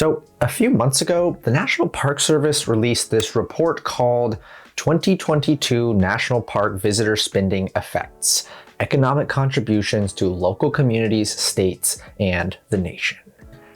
So a few months ago, the National Park Service released this report called 2022 National Park Visitor Spending Effects: Economic Contributions to Local Communities, States, and the Nation,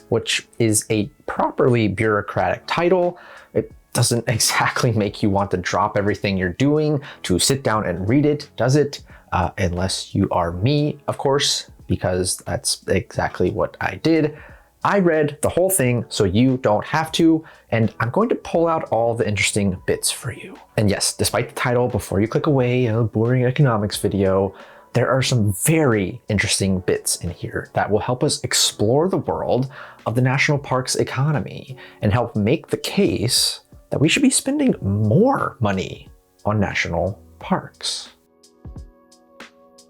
which is a properly bureaucratic title. It doesn't exactly make you want to drop everything you're doing to sit down and read it, does it? Unless you are me, of course, because that's exactly what I did. I read the whole thing so you don't have to, and I'm going to pull out all the interesting bits for you. And yes, despite the title, before you click away, a boring economics video, there are some very interesting bits in here that will help us explore the world of the national parks economy and help make the case that we should be spending more money on national parks.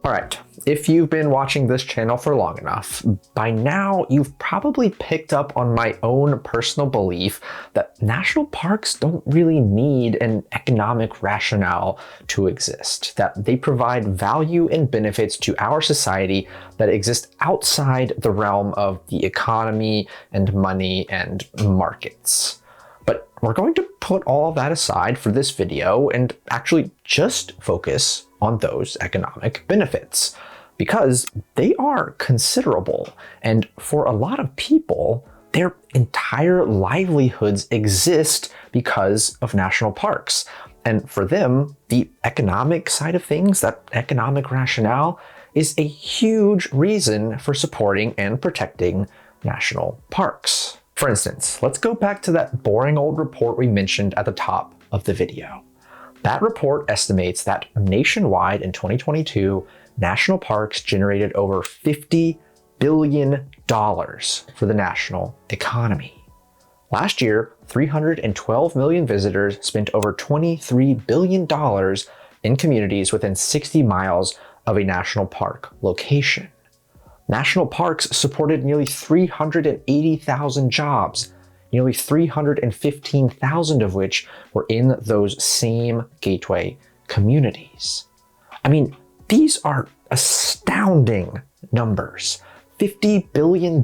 All right, if you've been watching this channel for long enough, by now you've probably picked up on my own personal belief that national parks don't really need an economic rationale to exist, that they provide value and benefits to our society that exist outside the realm of the economy and money and markets. But we're going to put all of that aside for this video and actually just focus on those economic benefits, because they are considerable, and for a lot of people, their entire livelihoods exist because of national parks. And for them, the economic side of things, that economic rationale, is a huge reason for supporting and protecting national parks. For instance, let's go back to that boring old report we mentioned at the top of the video. That report estimates that nationwide in 2022, national parks generated over $50 billion for the national economy. Last year, 312 million visitors spent over $23 billion in communities within 60 miles of a national park location. National parks supported nearly 380,000 jobs, nearly 315,000 of which were in those same gateway communities. I mean, these are astounding numbers. $50 billion?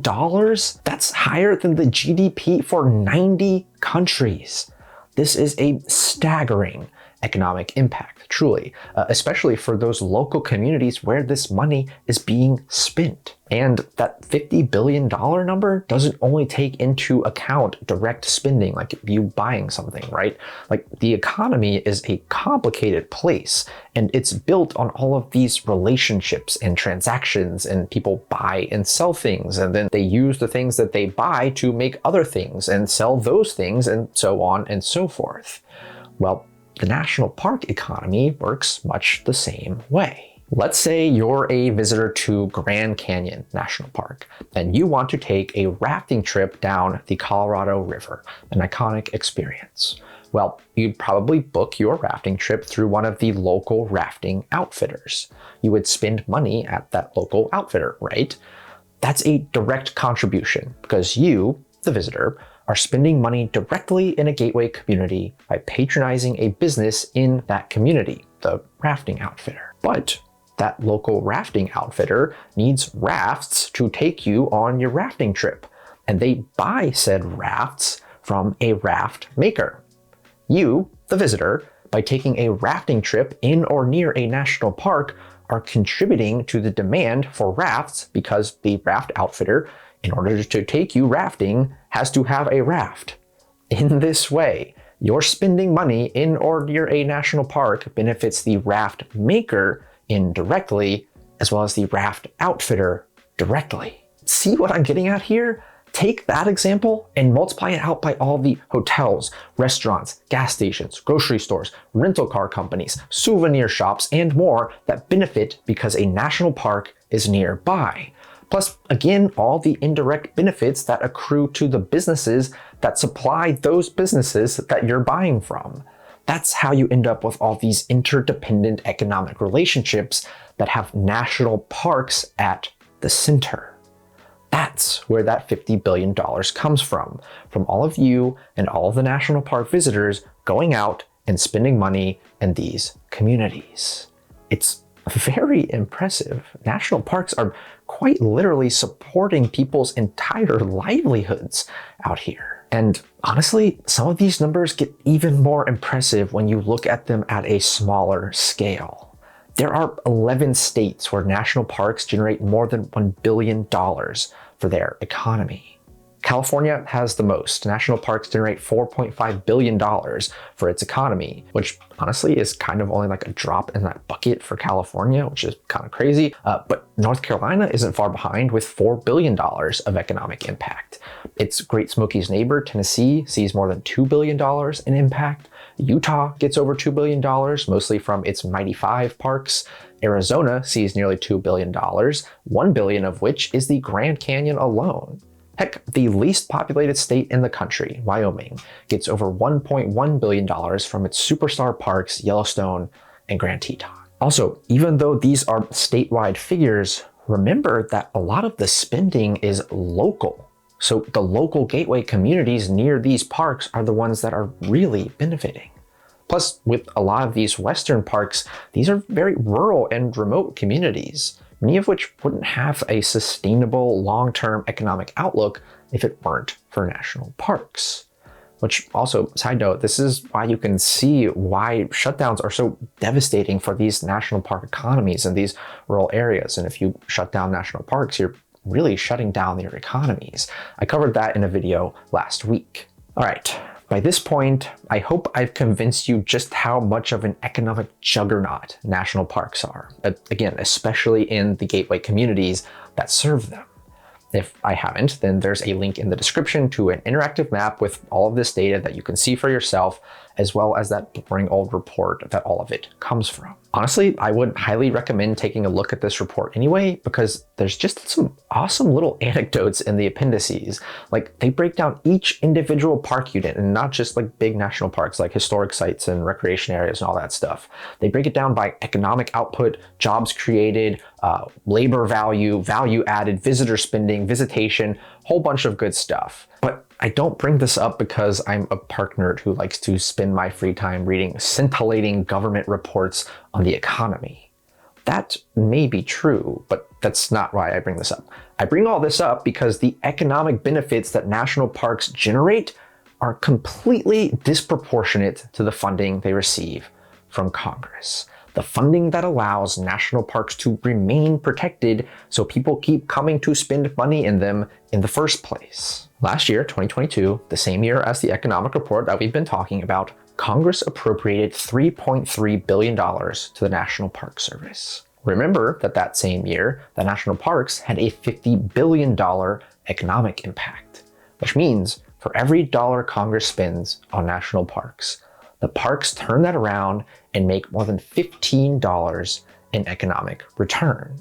That's higher than the GDP for 90 countries. This is a staggering economic impact, truly, especially for those local communities where this money is being spent. And that $50 billion number doesn't only take into account direct spending, like you buying something, right? Like, the economy is a complicated place, and it's built on all of these relationships and transactions, and people buy and sell things, and then they use the things that they buy to make other things and sell those things, and so on and so forth. Well, the national park economy works much the same way. Let's say you're a visitor to Grand Canyon National Park, and you want to take a rafting trip down the Colorado River, an iconic experience. Well, you'd probably book your rafting trip through one of the local rafting outfitters. You would spend money at that local outfitter, right? That's a direct contribution because you, the visitor, are spending money directly in a gateway community by patronizing a business in that community, the rafting outfitter. But that local rafting outfitter needs rafts to take you on your rafting trip, and they buy said rafts from a raft maker. You, the visitor, by taking a rafting trip in or near a national park, are contributing to the demand for rafts because the raft outfitter, in order to take you rafting, has to have a raft. In this way, your spending money in or near a national park benefits the raft maker indirectly, as well as the raft outfitter directly. See what I'm getting at here? Take that example and multiply it out by all the hotels, restaurants, gas stations, grocery stores, rental car companies, souvenir shops, and more that benefit because a national park is nearby. Plus, again, all the indirect benefits that accrue to the businesses that supply those businesses that you're buying from. That's how you end up with all these interdependent economic relationships that have national parks at the center. That's where that $50 billion comes from all of you and all of the national park visitors going out and spending money in these communities. It's very impressive. National parks are quite literally supporting people's entire livelihoods out here. And honestly, some of these numbers get even more impressive when you look at them at a smaller scale. There are 11 states where national parks generate more than $1 billion for their economy. California has the most. National parks generate $4.5 billion for its economy, which honestly is kind of only like a drop in that bucket for California, which is kind of crazy. But North Carolina isn't far behind with $4 billion of economic impact. Its Great Smokies neighbor, Tennessee, sees more than $2 billion in impact. Utah gets over $2 billion, mostly from its mighty 5 parks. Arizona sees nearly $2 billion, $1 billion of which is the Grand Canyon alone. Heck, the least populated state in the country, Wyoming, gets over $1.1 billion from its superstar parks, Yellowstone and Grand Teton. Also, even though these are statewide figures, remember that a lot of the spending is local. So the local gateway communities near these parks are the ones that are really benefiting. Plus, with a lot of these Western parks, these are very rural and remote communities, many of which wouldn't have a sustainable long-term economic outlook if it weren't for national parks. Which also, side note, this is why you can see why shutdowns are so devastating for these national park economies in these rural areas. And if you shut down national parks, you're really shutting down their economies. I covered that in a video last week. All right. By this point, I hope I've convinced you just how much of an economic juggernaut national parks are. Again, especially in the gateway communities that serve them. If I haven't, then there's a link in the description to an interactive map with all of this data that you can see for yourself, as well as that boring old report that all of it comes from. Honestly, I would highly recommend taking a look at this report anyway, because there's just some awesome little anecdotes in the appendices. Like, they break down each individual park unit, and not just like big national parks like historic sites and recreation areas and all that stuff. They break it down by economic output, jobs created, labor value, value added, visitor spending, visitation, whole bunch of good stuff. But I don't bring this up because I'm a park nerd who likes to spend my free time reading scintillating government reports on the economy. That may be true, but that's not why I bring this up. I bring all this up because the economic benefits that national parks generate are completely disproportionate to the funding they receive from Congress. The funding that allows national parks to remain protected so people keep coming to spend money in them in the first place. Last year, 2022, the same year as the economic report that we've been talking about, Congress appropriated $3.3 billion to the National Park Service. Remember that same year, the national parks had a $50 billion economic impact, which means for every dollar Congress spends on national parks, the parks turn that around and make more than $15 in economic return.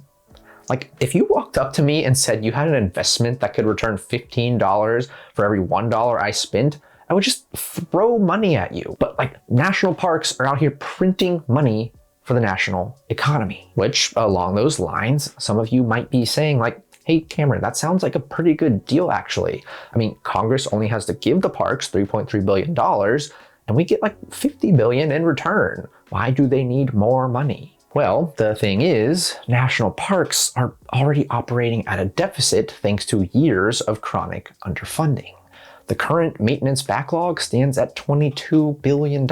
Like, if you walked up to me and said you had an investment that could return $15 for every $1 I spent, I would just throw money at you. But like, national parks are out here printing money for the national economy, which along those lines, some of you might be saying like, hey, Cameron, that sounds like a pretty good deal actually. I mean, Congress only has to give the parks $3.3 billion and we get like $50 billion in return. Why do they need more money? Well, the thing is, national parks are already operating at a deficit thanks to years of chronic underfunding. The current maintenance backlog stands at $22 billion,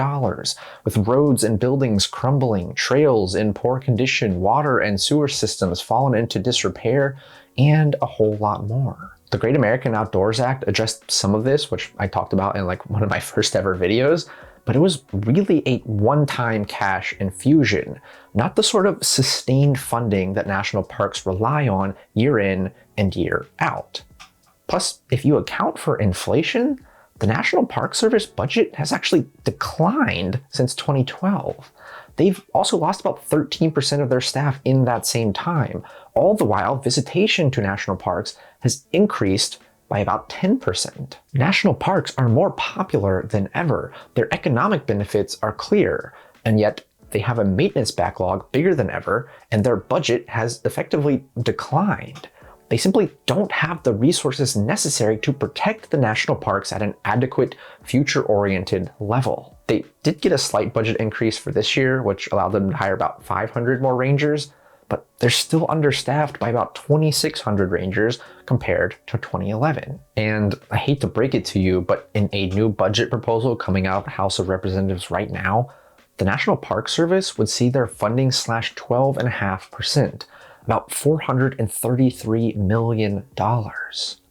with roads and buildings crumbling, trails in poor condition, water and sewer systems fallen into disrepair, and a whole lot more. The Great American Outdoors Act addressed some of this, which I talked about in like one of my first ever videos, but it was really a one-time cash infusion, not the sort of sustained funding that national parks rely on year in and year out. Plus, if you account for inflation, the National Park Service budget has actually declined since 2012. They've also lost about 13% of their staff in that same time. All the while, visitation to national parks has increased by about 10%. National parks are more popular than ever. Their economic benefits are clear, and yet they have a maintenance backlog bigger than ever, and their budget has effectively declined. They simply don't have the resources necessary to protect the national parks at an adequate, future-oriented level. They did get a slight budget increase for this year, which allowed them to hire about 500 more rangers, but they're still understaffed by about 2,600 rangers compared to 2011. And I hate to break it to you, but in a new budget proposal coming out of the House of Representatives right now, the National Park Service would see their funding slash 12.5%, about $433 million.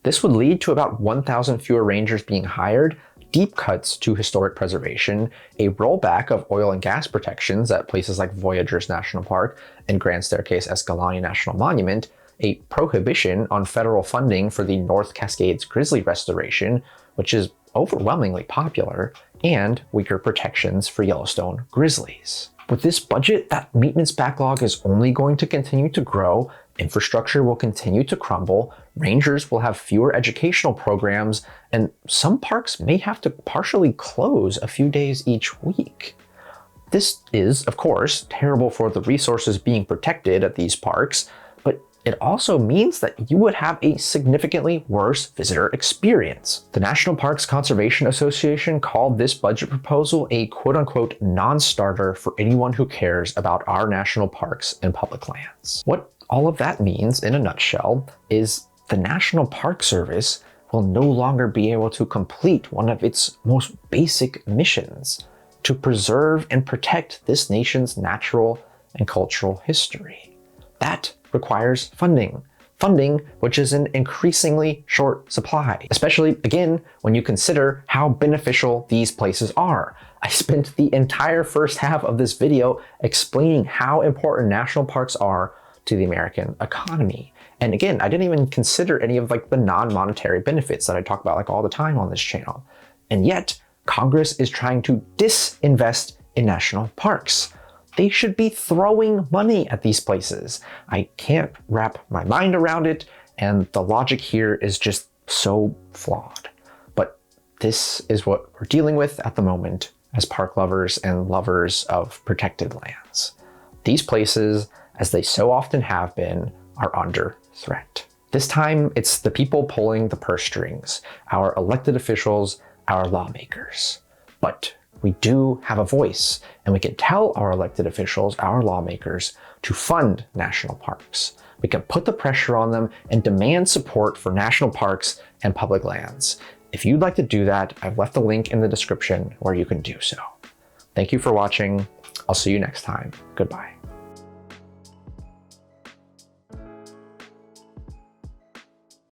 This would lead to about 1,000 fewer rangers being hired, deep cuts to historic preservation, a rollback of oil and gas protections at places like Voyageurs National Park and Grand Staircase Escalante National Monument, a prohibition on federal funding for the North Cascades grizzly restoration, which is overwhelmingly popular, and weaker protections for Yellowstone grizzlies. With this budget, that maintenance backlog is only going to continue to grow, infrastructure will continue to crumble, rangers will have fewer educational programs, and some parks may have to partially close a few days each week. This is, of course, terrible for the resources being protected at these parks, but it also means that you would have a significantly worse visitor experience. The National Parks Conservation Association called this budget proposal a quote-unquote non-starter for anyone who cares about our national parks and public lands. What all of that means, in a nutshell, is the National Park Service will no longer be able to complete one of its most basic missions: to preserve and protect this nation's natural and cultural history. That requires funding. Funding which is in increasingly short supply, especially, again, when you consider how beneficial these places are. I spent the entire first half of this video explaining how important national parks are to the American economy. And again, I didn't even consider any of the non-monetary benefits that I talk about all the time on this channel. And yet, Congress is trying to disinvest in national parks. They should be throwing money at these places. I can't wrap my mind around it, and the logic here is just so flawed. But this is what we're dealing with at the moment as park lovers and lovers of protected lands. These places, as they so often have been, are under threat. This time, it's the people pulling the purse strings, our elected officials, our lawmakers. But we do have a voice, and we can tell our elected officials, our lawmakers, to fund national parks. We can put the pressure on them and demand support for national parks and public lands. If you'd like to do that, I've left a link in the description where you can do so. Thank you for watching. I'll see you next time. Goodbye.